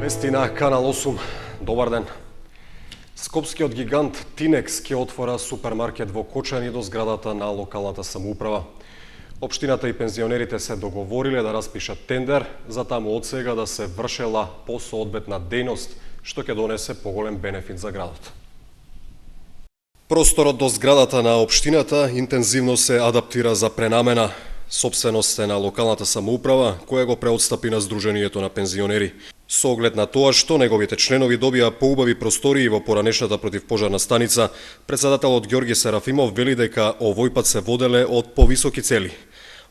Вести на Канал 8. Добар ден. Скопскиот гигант Тинекс ќе отвора супермаркет во Кочани до зградата на локалната самоуправа. Општината и пензионерите се договориле да распишат тендер за таму од сега да се вршела посоодветна дејност, што ќе донесе поголем бенефит за градот. Просторот до зградата на општината интензивно се адаптира за пренамена. Сопственост е на локалната самоуправа, која го преотстапи на Сдруженијето на пензионери. Со оглед на тоа што неговите членови добија поубави простории во поранешната противпожарна станица, председателот Ѓорги Серафимов вели дека овој пат се воделе од повисоки цели.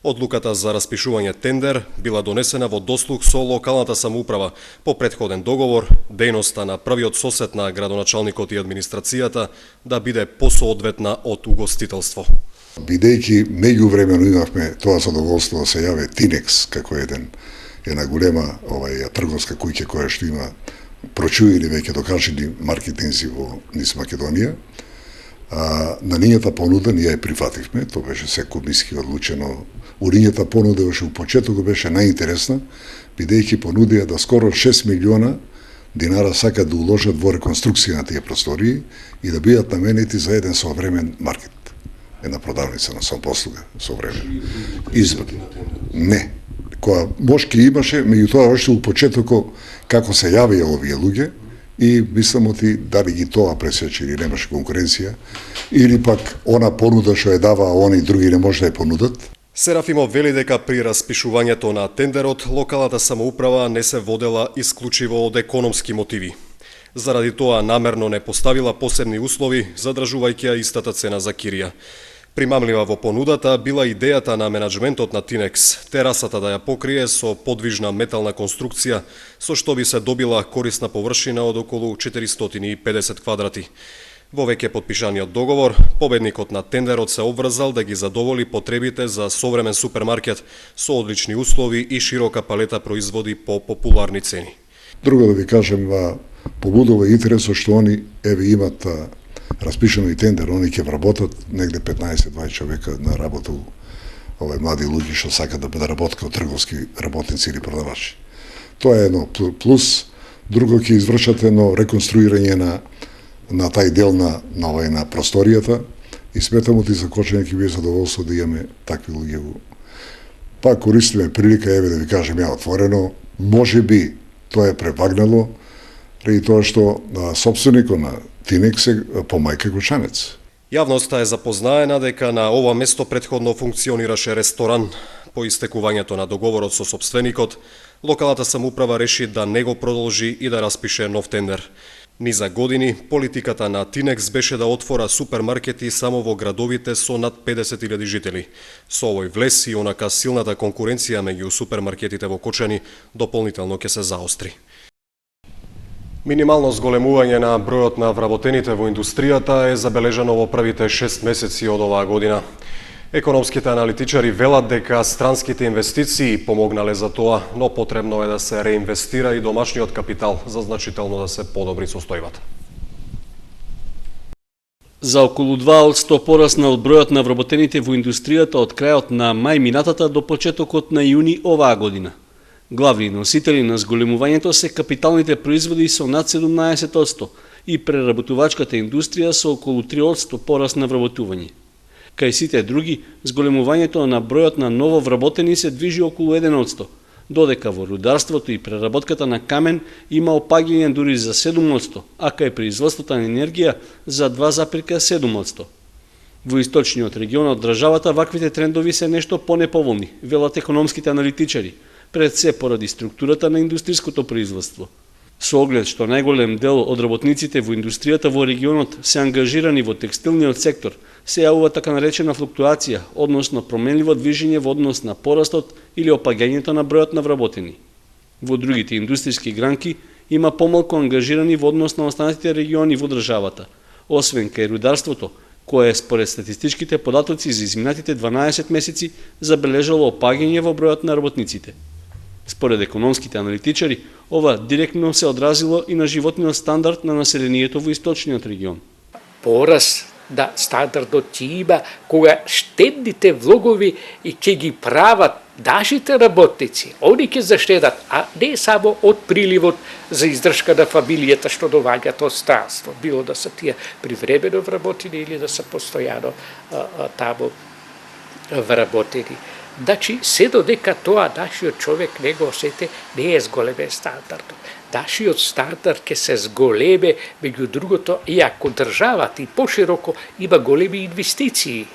Одлуката за распишување тендер била донесена во дослуг со локалната самоуправа по претходен договор, дејноста на првиот сосед на градоначалникот и администрацијата да биде посоодветна од угостителство. Бидејќи меѓувремено имавме тоа задоволство да се јаве Тинекс како една голема трговска куќа која што има прочуени веќе докажани маркетинзи во низ Македонија. На нијата понуда ние ја прифативме, тоа беше секомиски одлучено. Унијата понуда беше у почетокот беше најинтересна, бидејќи понудија да скоро 6 милиона динара сакат да уложат во реконструкција на тие простории и да бидат наменети за еден современ маркет. Една продавница на самопослуга современа. Извод. Не. Која мошки имаше, меѓутоа уште у почетокот како се јавија овие луѓе и мислам ти дали ги тоа пресече или немаше конкуренција или пак она понуда што ја дава, а они други не може да ја понудат. Серафимов вели дека при распишувањето на тендерот локалната самоуправа не се водела исклучиво од економски мотиви. Заради тоа намерно не поставила посебни услови, задржувајќи ја истата цена за кирија. Примамлива во понудата била идејата на менаџментот на Тинекс, терасата да ја покрие со подвижна метална конструкција, со што би се добила корисна површина од околу 450 квадрати. Во веќе потпишаниот договор, победникот на тендерот се обврзал да ги задоволи потребите за современ супермаркет со одлични услови и широка палета производи по популарни цени. Друго да ви кажем, побудува интересот што они имат распишено и тендер, они ќе вработат негде 15-20 човека на работа, млади луѓе што сакат да бидат работка од трговски работници или продавачи. Тоа е едно плюс, друго ќе извршат едно реконструирање на тај дел на просторијата и сметам и за Кочани ќе биде задоволство да имаме такви луѓе. Па користиме прилика, да ви кажем ја отворено, може би тоа е превагнало, преди тоа што сопственикот на Тинекс е помајка Кочанец. Јавноста е запознаена дека на ова место претходно функционираше ресторан. По истекувањето на договорот со сопственикот, локалната самоуправа реши да не го продолжи и да распише нов тендер. Низа години, политиката на Тинекс беше да отвора супермаркети само во градовите со над 50.000 жители. Со овој влез и онака силната конкуренција меѓу супермаркетите во Кочани дополнително ќе се заостри. Минимално зголемување на бројот на вработените во индустријата е забележано во првите 6 месеци од оваа година. Економските аналитичари велат дека странските инвестиции помогнале за тоа, но потребно е да се реинвестира и домашниот капитал за значително да се подобри состојбата. За околу 2% пораснал бројот на вработените во индустријата од крајот на мај минатата до почетокот на јуни оваа година. Главни носители на зголемувањето се капиталните производи со над 17% и преработувачката индустрија со околу 3% пораст на вработување. Кај сите други, зголемувањето на бројот на ново вработени се движи околу 1%, додека во рударството и преработката на камен има опаѓање дури за 7%, а кај производството на енергија за 2,7%. Во источниот регион од државата ваквите трендови се нешто понеповолни, велат економските аналитичари, пред се поради структурата на индустриското производство. Со оглед што најголем дел од работниците во индустријата во регионот се ангажирани во текстилниот сектор, се јавува така наречена флуктуација, односно променливо движење во однос на порастот или опаѓањето на бројот на вработени. Во другите индустријски гранки има помалку ангажирани во однос на останатите региони во државата, освен кај рударството, кое според статистичките податоци за изминатите 12 месеци забележало опаѓање во бројот на работниците. Според економските аналитичари, ова директно се одразило и на животниот стандард на населението во источниот регион. Пораз стандардот ќе има кога штедните влогови и ќе ги прават нашите работници, они ќе заштедат, а не само од приливот за издршка на фамилијата што доаѓаат од странство, било да се тие привремено вработени или да се постојано таму вработени. Значи, се додека тоа нашиот човек не го осете, не е зголемен стандардот. Нашиот стандард ќе се зголеме, меѓу другото, и ако државата и пошироко има големи инвестиции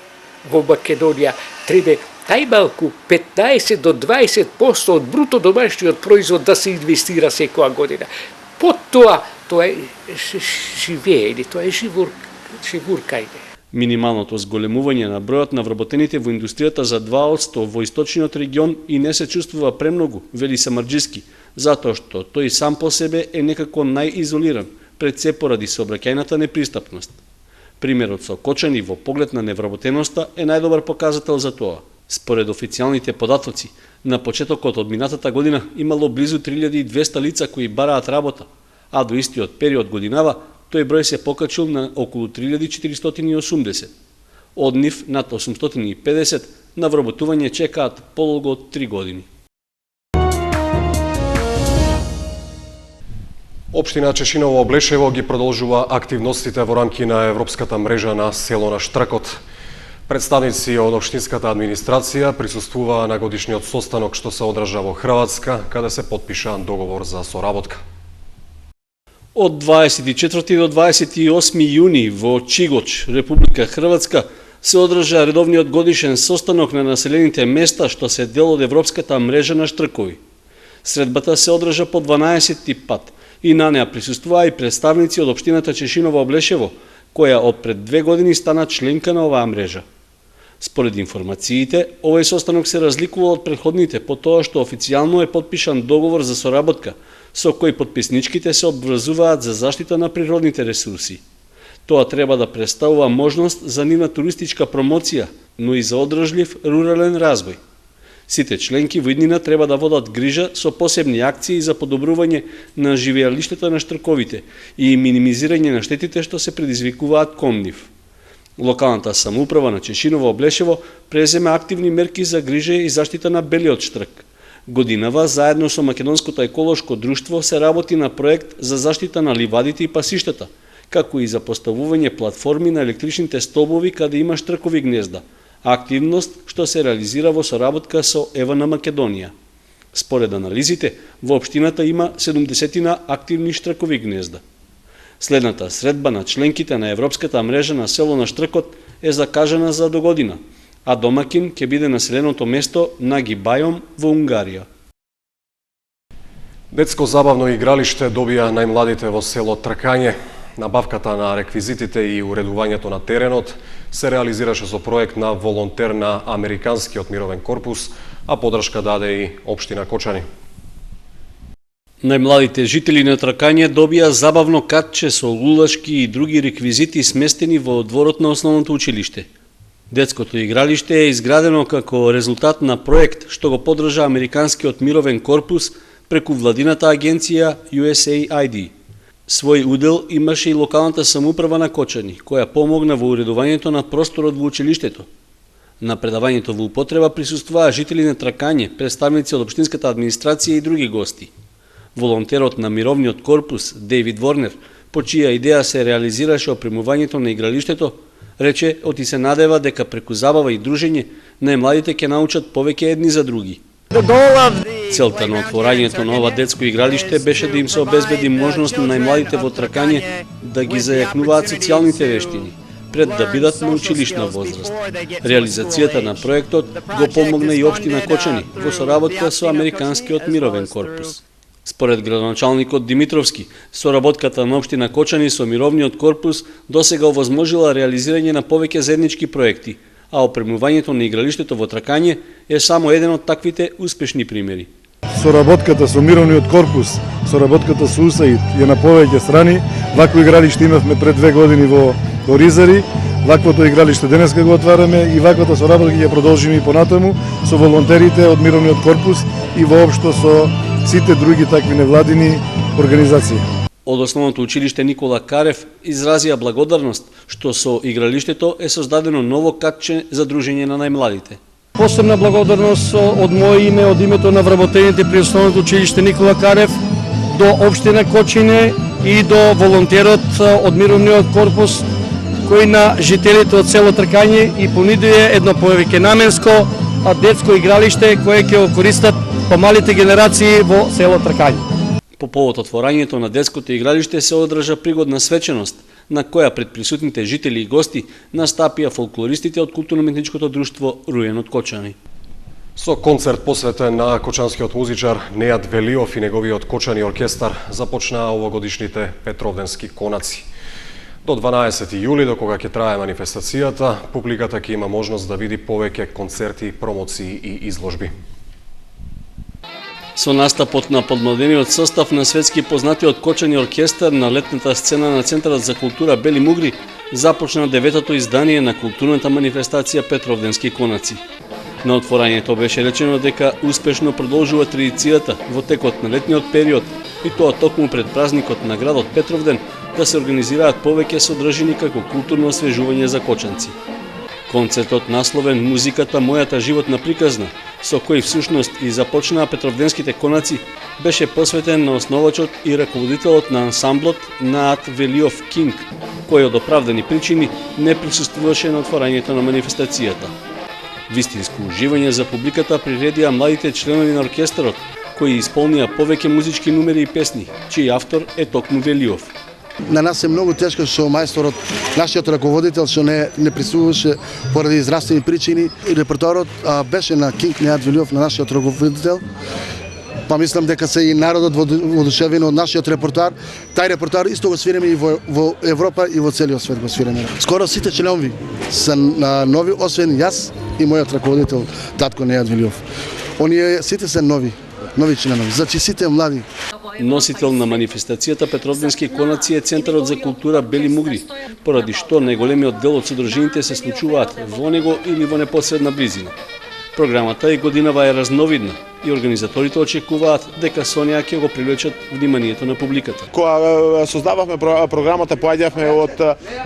во Македонија, треба најмалку 15 до 20% од бруто домашниот производ да се инвестира секоја година. Под тоа е живење, тоа е живуркање. Минималното зголемување на бројот на вработените во индустријата за 2% во источниот регион и не се чувствува премногу, вели Самарџиски, затоа што тој сам по себе е некако најизолиран, пред се поради сообраќајната непристапност. Примерот со Кочани во поглед на невработеноста е најдобар показател за тоа. Според официјалните податоци, на почетокот од минатата година имало близу 3200 лица кои бараат работа, а до истиот период годинава тој број се покачил на околу 3480. Од нив над 850 на вработување чекаат подолго од 3 години. Општина Чешиново Облешево ги продолжува активностите во рамки на Европската мрежа на село на Штркот. Представници од општинската администрација присуствуваа на годишниот состанок што се одржа во Хрватска, каде се потпиша договор за соработка. Од 24 до 28 јуни во Чигоч, Република Хрватска, се одржа редовниот годишен состанок на населените места што се дел од Европската мрежа на штркови. Средбата се одржа по 12-ти пат и на неа присуствуваа и представници од општината Чешиново Облешево, која од пред 2 години стана членка на оваа мрежа. Според информациите, овој состанок се разликува од претходните по тоа што официјално е потпишан договор за соработка, со кој потписничките се обврзуваат за заштита на природните ресурси. Тоа треба да представува можност за нивна туристичка промоција, но и за одржлив рурален развој. Сите членки во иднина треба да водат грижа со посебни акции за подобрување на живеалиштата на штрковите и минимизирање на штетите што се предизвикуваат кон нив. Локалната самоуправа на Чешиново Облешево преземе активни мерки за грижа и заштита на белиот штрк. Годинава, заедно со Македонското еколошко друштво, се работи на проект за заштита на ливадите и пасиштата, како и за поставување платформи на електричните столбови каде има штркови гнезда, активност што се реализира во соработка со Ева на Македонија. Според анализите, во општината има 70 активни штркови гнезда. Следната средба на членките на Европската мрежа на село на Штркот е закажана за до година, а домакин ќе биде населеното место Наги Бајом во Унгарија. Детско забавно игралиште добија најмладите во село Тркање. Набавката на реквизитите и уредувањето на теренот се реализираше со проект на волонтер на Американскиот мировен корпус, а подршка даде и општина Кочани. Најмладите жители на Тркање добија забавно катче со лулашки и други реквизити сместени во дворот на основното училиште. Детското игралиште е изградено како резултат на проект што го поддржа Американскиот мировен корпус преку владината агенција USAID. Свој удел имаше и локалната самоуправа на Кочани, која помогна во уредувањето на просторот во училиштето. На предавањето во употреба присуствуваа жители на Тркање, представници од општинската администрација и други гости. Волонтерот на мировниот корпус, Дейвид Ворнер, по чија идеја се реализираше опремувањето на игралиштето, рече оти се надева дека преку забава и дружење најмладите ќе научат повеќе едни за други. Целта на отворањето на ова детско игралиште беше да им се обезбеди можност на најмладите во Тркање да ги зајакнуваат социјалните вештини, пред да бидат на училишна возраст. Реализацијата на проектот го помогна и општина Кочани во соработка со Американскиот мировен корпус. Според градоначалникот Димитровски, соработката на општина Кочани со мировниот корпус досега овозможила реализирање на повеќе заеднички проекти, а опремувањето на игралиштето во Тркање е само еден од таквите успешни примери. Соработката со мировниот корпус, соработката со УСАИД е на повеќе страни. Вакво игралиште имавме пред 2 години во Ризари, ваквото игралиште денеска го отвараме и ваквата соработка ќе продолжиме и понатаму со волонтерите од мировниот корпус и воопшто со сите други такви невладини организации. Од основното училиште Никола Карев изразија благодарност што со игралиштето е создадено ново катче за дружење на најмладите. Посебна благодарност од моје име, од името на вработените при Основното училиште Никола Карев, до општина Кочине и до волонтерот од Мировниот корпус, кој на жителите од село Тркање и понудија едно повеќе наменско детско игралиште кое ќе го користат помалите генерации во село Тркање. По повод отворањето на детското игралиште се одржа пригодна свеченост, на која пред присутните жители и гости настапија фолклористите од културно-уметничкото друштво Руен од Кочани. Со концерт посветен на кочанскиот музичар Нејат Велиов и неговиот кочани оркестар започнаа овогодишните Петровденски конаци. До 12 јули, до кога ќе трае манифестацијата, публиката ќе има можност да види повеќе концерти, промоции и изложби. Со настапот на подмладениот состав на светски познатиот кочани оркестар на летната сцена на Центарот за култура Бели Мугри започна 9-то издание на културната манифестација Петровденски конаци. На отворањето беше речено дека успешно продолжува традицијата во текот на летниот период и тоа токму пред празникот на градот Петровден да се организираат повеќе содржини како културно освежување за кочанци. Концертот насловен Музиката мојата животна приказна, со кој всушност и започнаа Петровденските конаци, беше посветен на основачот и раководителот на ансамблот Нејат Велиов Кинг, кој од оправдани причини не присуствуваше на отворањето на манифестацијата. Вистинско уживање за публиката приредија младите членови на оркестарот, кои исполнија повеќе музички numери и песни, чиј автор е токму Велиов. На нас е многу тешко што мајсторот, нашиот раководител што не присуствуваше поради здравствени причини. Репертуарот беше на Кинг Нејат Велиов, на нашиот раководител. Па мислам дека се и народот воодушевен од нашиот репертуар. Тај репертуар исто го свиреме и во Европа и во целиот свет го свиреме. Скоро сите членови се нови, освен јас и мојот раководител татко Нејат Велиов. Оние сите се нови членови, значи сите млади. Носител на манифестацијата Петровденски конаци е Центарот за култура Бели Мугри, поради што најголемиот дел од содржините се случуваат во него или во непосредна близина. Програмата и годинава е разновидна и организаторите очекуваат дека со неа ќе го привлечат вниманието на публиката. Кога создававме програмата, поаѓавме од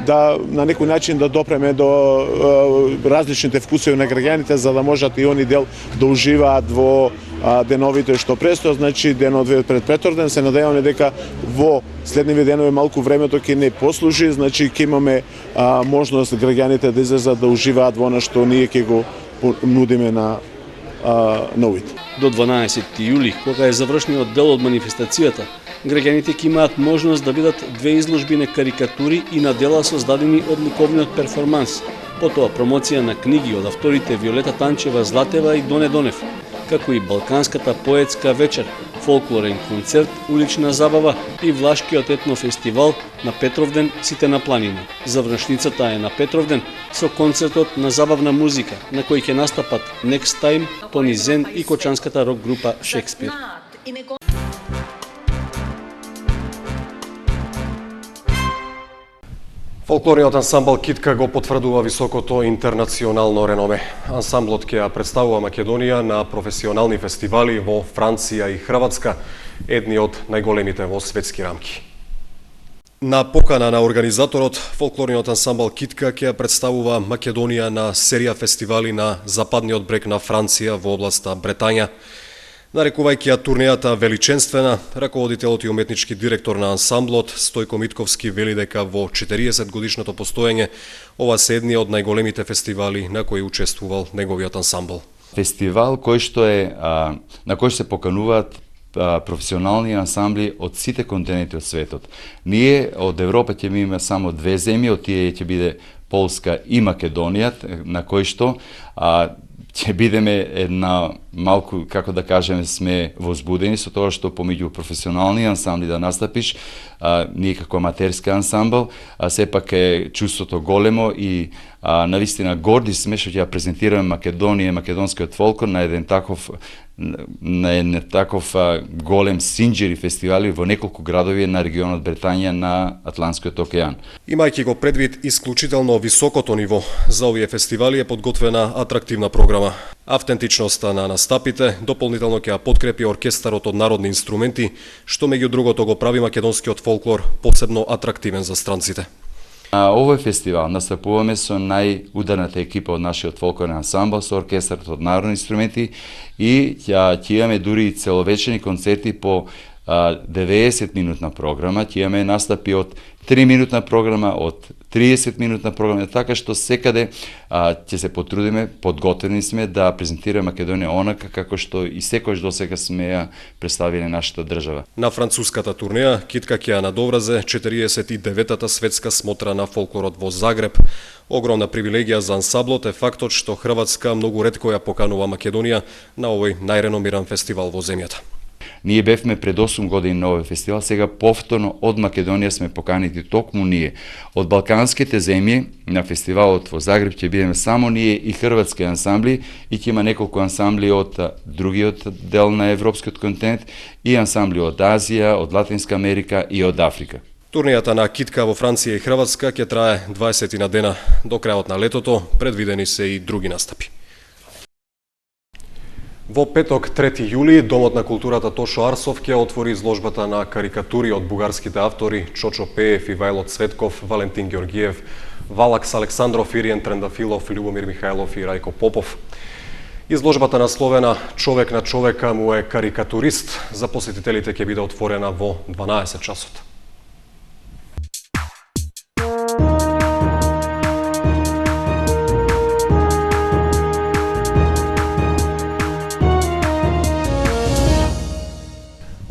да на некој начин да допреме до различните вкусови на граѓаните, за да можат и они дел да уживаат во деновите што престојат, значи денот пред Петровден. Се надеваме дека во следнивите денови малку времето ќе не послужи, значи ќе имаме можност граѓаните да излезат да уживаат во она што ние ќе го нудиме на новите. До 12 јули, кога е завршниот дел од манифестацијата, граѓаните ќе имаат можност да видат две изложби на карикатури и на дела создадени од ликовниот перформанс, потоа промоција на книги од авторите Виолета Танчева Златева и Доне Донев, како и Балканската поетска вечер, фолклорен концерт, улична забава и Влашкиот етнофестивал на Петровден Сите на планина. Завршницата е на Петровден со концертот на забавна музика, на кој ќе настапат Next Time, Тони Зен и кочанската рок група Шекспир. Фолклорниот ансамбл Китка го потврдува високото интернационално реноме. Ансамблот ќе ја представува Македонија на професионални фестивали во Франција и Хрватска, едни од најголемите во светски рамки. На покана на организаторот, фолклорниот ансамбл Китка ќе ја представува Македонија на серија фестивали на западниот брег на Франција во областа Бретања. Нарекувајќи ја турнејата величенствена, раководителот и уметнички директор на ансамблот Стојко Митковски вели дека во 40 годишното постоење ова се едни од најголемите фестивали на кои учествувал неговиот ансамбл. Фестивал на кој се покануваат професионални ансамбли од сите континенти од светот. Ние од Европа ќе имаме само две земји, од тие ќе биде Полска и Македонија, на кој што ќе бидеме една малку, како да кажеме, сме возбудени со тоа што помеѓу професионални ансамбли да настапиш, ние како аматерски ансамбл, сепак е чувството големо и навистина горди сме што ќе ја презентираме Македонија и македонскиот фолклор на еден таков голем синџери фестивали во неколку градови на регионот Бретања на Атлантскиот океан. Имајќи го предвид исклучително високото ниво за овие фестивали е подготвена атрактивна програма. Автентичноста на настапите дополнително ќе ја подкрепи оркестарот од народни инструменти, што меѓу другото го прави македонскиот фолклор посебно атрактивен за странците. Овој фестивал настапуваме со најударната екипа од нашиот фолклорен ансамбл, со оркестарот од народни инструменти и ќе имаме дури и целовечерни концерти по 90-минутна програма, ќе имаме настапи од 3-минутна програма, од 30-минутна програма, така што секаде ќе се потрудиме, подготвени сме да презентираме Македонија онака како што и секојаш досега сме ја представиле нашата држава. На француската турнеја Китка ќе ја надовразе 49-та светска смотра на фолклорот во Загреб. Огромна привилегија за ансамблот е фактот што Хрватска многу ретко ја поканува Македонија на овој најреномиран фестивал во земјата. Ние бевме пред 8 години на овој фестивал, сега повторно од Македонија сме поканити токму ние. Од балканските земји на фестивалот во Загреб ќе бидеме само ние и хрватски ансамбли и ќе има неколку ансамбли од другиот дел на европскиот континент и ансамбли од Азија, од Латинска Америка и од Африка. Турнијата на Китка во Франција и Хрватска ќе трае 20 на дена. До крајот на летото предвидени се и други настапи. Во петок, 3 јули, Домот на културата Тошо Арсов ќе отвори изложбата на карикатури од бугарските автори Чочо Пеев, Ивајло Цветков, Валентин Георгиев, Валакс Александров, Ириен Трендафилов, Љубомир Михајлов и Рајко Попов. Изложбата насловена "Човек на човека му е карикатурист" за посетителите ќе биде отворена во 12 часот.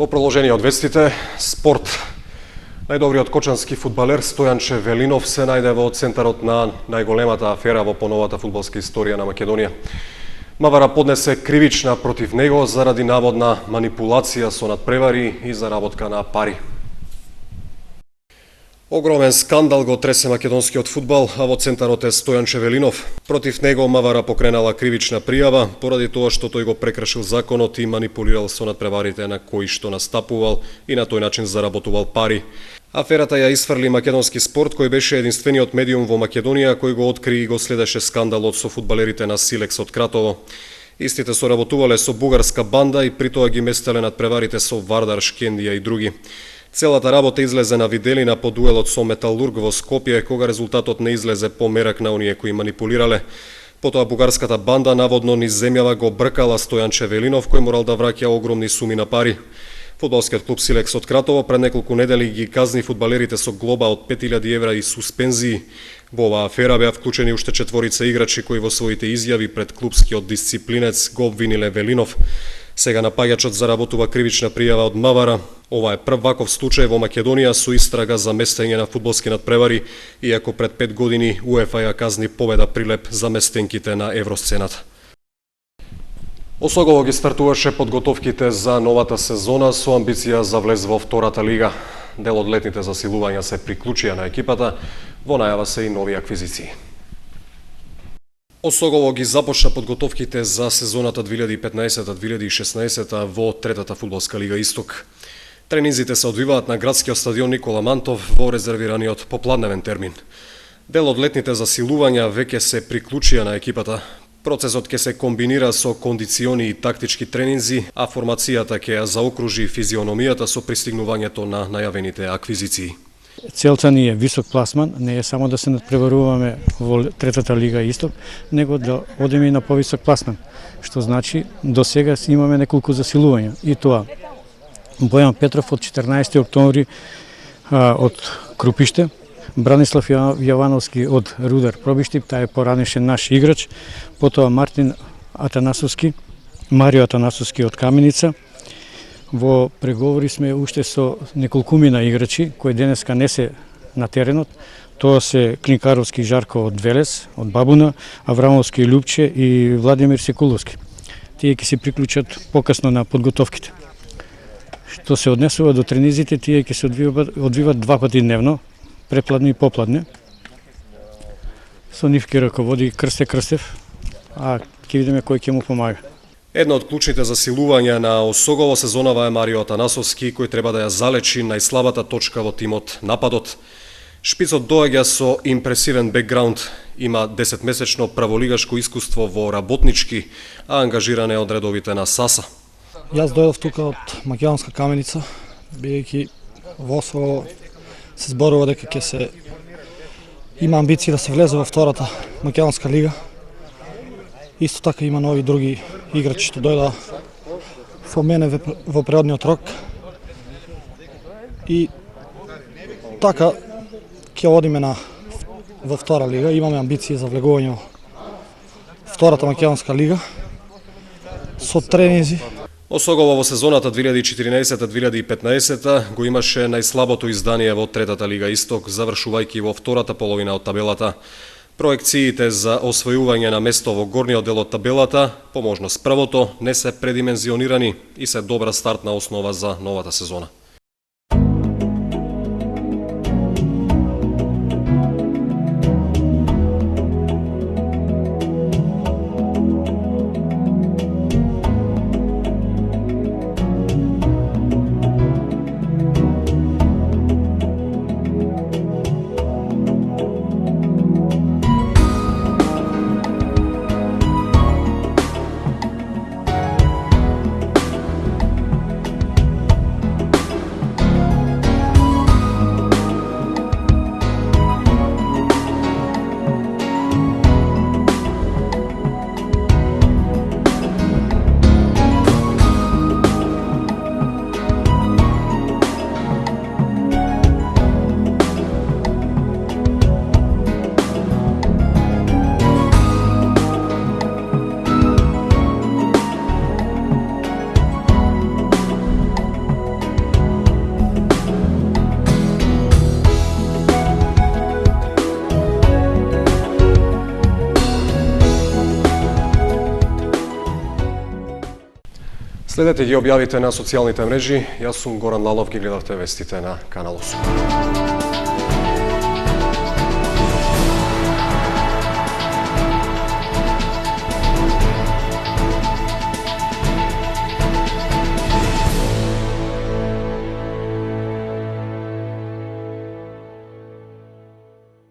Во продолжение од вестите, спорт. Најдобриот кочански фудбалер Стојанче Велинов се најде во центарот на најголемата афера во поновата фудбалска историја на Македонија. Мавара поднесе кривична против него заради наводна манипулација со надпревари и заработка на пари. Огромен скандал го тресе македонскиот фудбал, а во центарот е Стојанче Велинов. Против него Мавара покренала кривична пријава поради тоа што тој го прекршил законот и манипулирал со надпреварите на кои што настапувал и на тој начин заработувал пари. Аферата ја исфрли македонски спорт, кој беше единствениот медиум во Македонија кој го откри и го следеше скандалот со фудбалерите на Силекс од Кратово. Истите соработувале со бугарска банда и притоа ги местеле надпреварите со Вардар, Шкендија и други. Целата работа излезе на виделина по дуелот со Металург во Скопје, кога резултатот не излезе померак на оние кои манипулирале. Потоа бугарската банда наводно низ земјава го бркала Стојанче Велинов, кој морал да враќа огромни суми на пари. Фудбалскиот клуб Силекс од Кратово пред неколку недели ги казни фудбалерите со глоба од 5000 евра и суспензии. Во оваа афера беа вклучени уште 4 играчи кои во своите изјави пред клубскиот дисциплинец го обвиниле Велинов. Сега напаѓачот заработува кривична пријава од Мавара. Ова е прв ваков случај во Македонија со истрага за местење на фудбалски надпревари, иако пред 5 години УЕФА ја казни победа Прилеп за местенките на Евросцената. Осогово ги стартуваше подготовките за новата сезона со амбиција за влез во втората лига. Дел од летните засилувања се приклучија на екипата, во најава се и нови аквизиции. Осогово ги започна подготовките за сезоната 2015-2016 во третата фудбалска лига Исток. Тренинзите се одвиваат на градскиот стадион Никола Мантов во резервираниот попладневен термин. Дел од летните засилувања веќе се приклучија на екипата. Процесот ќе се комбинира со кондициони и тактички тренинзи, а формацијата ќе ја заокружи физиономијата со пристигнувањето на најавените аквизиции. Целта ни е висок пласман, не е само да се надпреваруваме во третата лига Исток, него да одеме и на повисок пласман, што значи до сега имаме неколку засилувања. И тоа Бојан Петров од 14 октомври од Крупиште, Бранислав Јовановски од Рудар Пробиштип, тај е поранешен наш играч, потоа Мартин Атанасовски, Марио Атанасовски од Каменица. Во преговори сме уште со неколкумина играчи кои денеска не се на теренот. Тоа се Клинкаровски Жарко од Велес, од Бабуна, Аврамовски Лјупче и Владимир Секуловски. Тие ќе се приклучат покасно на подготовките. Што се однесува до тренизите, тие ќе се одвиват 2 пати дневно, препладне и попладне. Со нив ќе раководи Крсте Крстев, а ќе видиме кој ќе му помага. Едно од клучните засилувања на Осогово сезонава е Марио Атанасовски, кој треба да ја залечи најслабата точка во тимот, нападот. Шпицот доаѓа со импресивен бекграунд, има 10-месечно праволигашко искуство во работнички, а ангажиран е од редовите на САСА. Јас дојдов тука од Македонска Каменица, бидејќи во Осогово се зборува дека ќе се има амбиции да се влезе во втората македонска лига. Исто така има нови други играчи што дојдоа во мене во природниот рок. И така ќе одиме во втора лига, имаме амбиции за влегување во втората македонска лига со тренинзи. Осогово во сезоната 2014-2015 го имаше најслабото издание во третата лига Исток, завршувајќи во втората половина од табелата. Проекциите за освојување на место во горниот дел од табелата, по можност првото, не се предимензионирани и се добра стартна основа за новата сезона. Следете ги објавите на социјалните мрежи. Јас сум Горан Лалов, ги гледавте вестите на Канал 8.